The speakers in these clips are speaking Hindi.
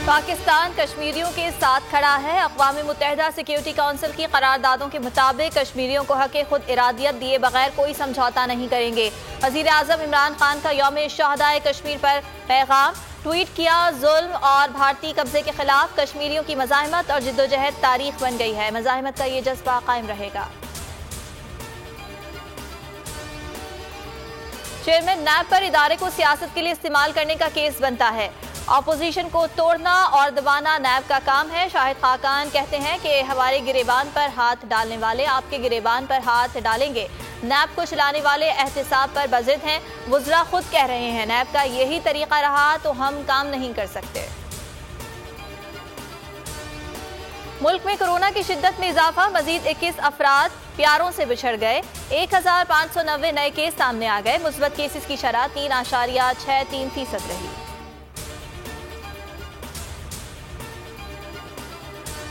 पाकिस्तान कश्मीरियों के साथ खड़ा है। अक़वाम मुत्तहिदा सिक्योरिटी काउंसिल की करारदादों के मुताबिक कश्मीरियों को हक़ खुद इरादियत दिए बगैर कोई समझौता नहीं करेंगे। वज़ीर आज़म इमरान खान का यौम शहदाए कश्मीर पर पैगाम ट्वीट किया। जुल्म और भारतीय कब्जे के खिलाफ कश्मीरियों की मज़ाहमत और जिद्दोजहद तारीख बन गई है। मज़ाहमत का ये जज्बा कायम रहेगा। चेयरमैन नैब पर इदारे को सियासत के लिए इस्तेमाल करने का केस बनता है। अपोजिशन को तोड़ना और दबाना नैब का काम है। शाहिद खाकान कहते हैं कि हमारे गिरेबान पर हाथ डालने वाले आपके गिरेबान पर हाथ डालेंगे। नैब को चलाने वाले एहतिसाब पर बज़िद हैं। वुज़रा खुद कह रहे हैं नैब का यही तरीका रहा तो हम काम नहीं कर सकते। मुल्क में कोरोना की शिद्दत में इजाफा। मजीद 21 अफराद प्यारों से बिछड़ गए। 1590 नए केस सामने आ गए। मुस्बत केसेस की शरह 3.63% रही।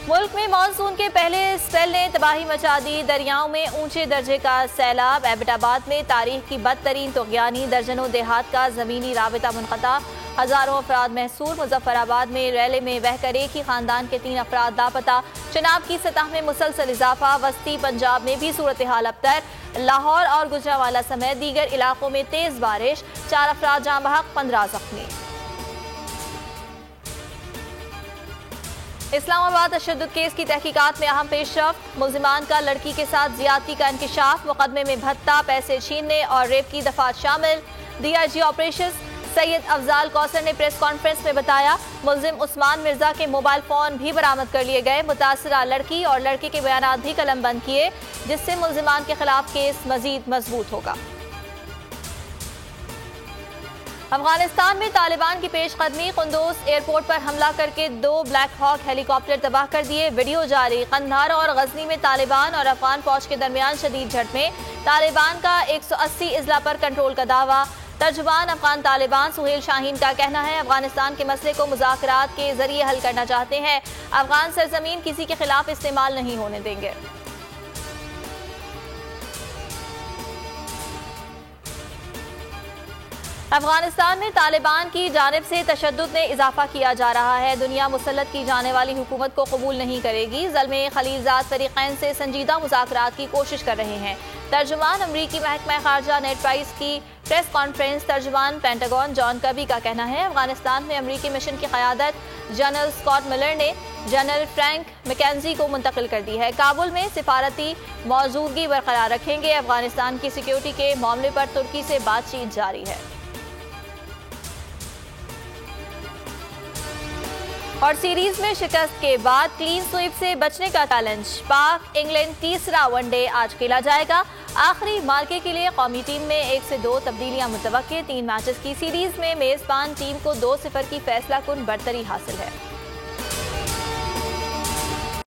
मुल्क में मानसून के पहले स्पेल ने तबाही मचा दी। दरियाओं में ऊंचे दर्जे का सैलाब। एबटाबाद में तारीख की बदतरीन तुग़यानी। दर्जनों देहात का ज़मीनी राबिता मुनक़ता। हज़ारों अफराद महसूर। मुजफ्फराबाद में रैले में बहकर एक ही खानदान के 3 अफराद लापता। चनाब की सतह में मुसलसल इजाफा। वस्ती पंजाब में भी सूरत हाल अबतर। लाहौर और गुजरांवाला समेत दीगर इलाकों में तेज बारिश। 4 अफराद जाँ बहक, 15 जख्मी। इस्लामाबाद तशद्दुद केस की तहकीकात में अहम पेशरफ्त। मुल्जिमान का लड़की के साथ ज्यादती का इंकिशाफ। मुकदमे में भत्ता, पैसे छीनने और रेप की दफात शामिल। DIG ऑपरेशन सैयद अफजाल कौसर ने प्रेस कॉन्फ्रेंस में बताया मुल्जिम उस्मान मिर्जा के मोबाइल फोन भी बरामद कर लिए गए। मुतासरा लड़की और लड़के के बयानात भी कलमबंद किए, जिससे मुल्जिमान के खिलाफ केस मजीद मजबूत होगा। अफगानिस्तान में तालिबान की पेशकदमी। कुंदूज एयरपोर्ट पर हमला करके 2 ब्लैक हॉक हेलीकॉप्टर तबाह कर दिए। वीडियो जारी। कंधार और गजनी में तालिबान और अफगान फौज के दरमियान शदीद झड़पें। तालिबान का 180 अजला पर कंट्रोल का दावा। तर्जुमान अफगान तालिबान सुहेल शाहीन का कहना है अफगानिस्तान के मसले को मुज़ाकरात के जरिए हल करना चाहते हैं। अफगान सरजमीन किसी के खिलाफ इस्तेमाल नहीं होने देंगे। अफगानिस्तान में तालिबान की जानिब से तशद्दुद में इजाफा किया जा रहा है। दुनिया मुसल्लत की जाने वाली हुकूमत को कबूल नहीं करेगी। ज़ल्मे खलीलजाद फरीक़ैन से संजीदा मुज़ाकरात की कोशिश कर रहे हैं। तर्जुमान अमरीकी महकमा खारजा नेड प्राइस की प्रेस कॉन्फ्रेंस। तर्जुमान पेंटागन जॉन कर्बी का कहना है अफगानिस्तान में अमरीकी मिशन की क़यादत जनरल स्कॉट मिलर ने जनरल फ्रैंक मैकेंजी को मुंतकिल कर दी है। काबुल में सिफारती मौजूदगी बरकरार रखेंगे। अफगानिस्तान की सिक्योरिटी के मामले पर तुर्की से बातचीत जारी है। और सीरीज में शिकस्त के बाद क्लीन स्वीप से बचने का चैलेंज। पाक इंग्लैंड तीसरा वनडे आज खेला जाएगा। आखिरी मार्के के लिए कौमी टीम में 1 से 2 तब्दीलियां मुतवक्के। 3 मैचेस की सीरीज में मेजबान टीम को 2-0 की फैसला कुन बढ़तरी हासिल है।